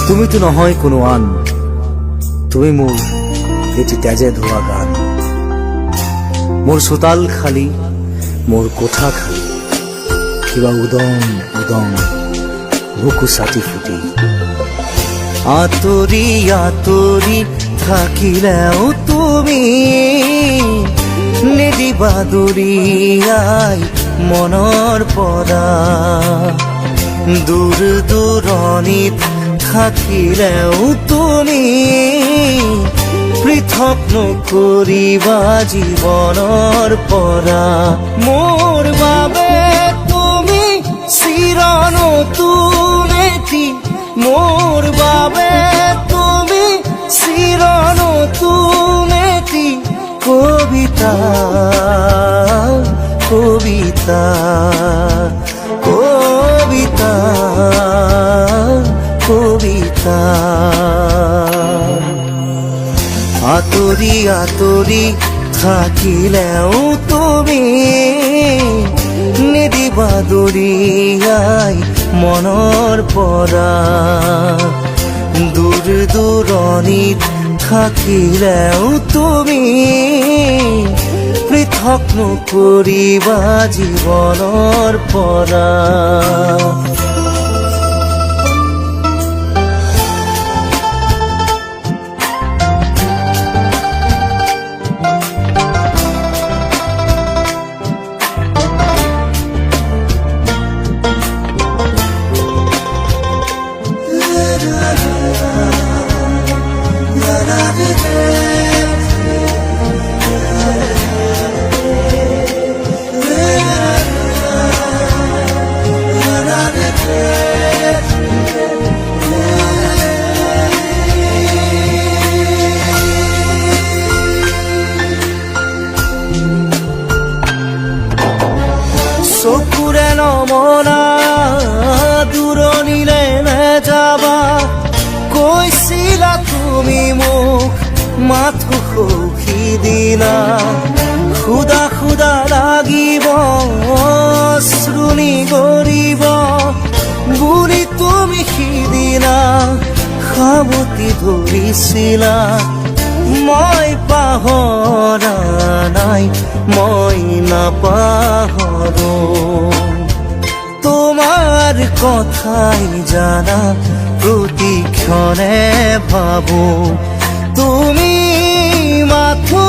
তুমি তো নহয় কোনো আন, তুমি মোৰ এটি তেজে ধোৱা গান। মোৰ চোতাল খালী, মোৰ কোঠা খালী, কিবা উদং উদং বুকু ছাতি ফুটি। আঁতৰি আঁতৰি থাকিলেও তুমি নিদিবা দূৰিয়াই মনৰ পৰা। দূৰ দূৰণিত থাকিলেও তুমি পৃথক নকৰিবা জীৱনৰ পৰা। মোৰ বাবে তুমি চিৰ নতুন এটি, মোৰ বাবে তুমি চিৰ নতুন এটি কবিতা, কবিতা, কবিতা, কবিতা। আঁতৰি আঁতৰি থাকিলেও তুমি নিদিবা দূৰিয়াই মনৰ পৰা। দূৰ দূৰণিত থাকিলেও তুমি পৃথক নকৰিবা জীৱনৰ পৰা। চকুৰে নমনা দূৰণিলে নেযাবা, কৈছিলা তুমি মোক মাথো সখী দিনা। খুদা খুদা লাগিব শ্ৰুণি গৰিব বুলি তুমি সিদিনা সাৱটি ধৰিছিলা। মই পাহৰা নাই, মই নাপাহৰো তোমাৰ কথাই জানা প্ৰতিক্ষণে ভাবো। তুমি মাথো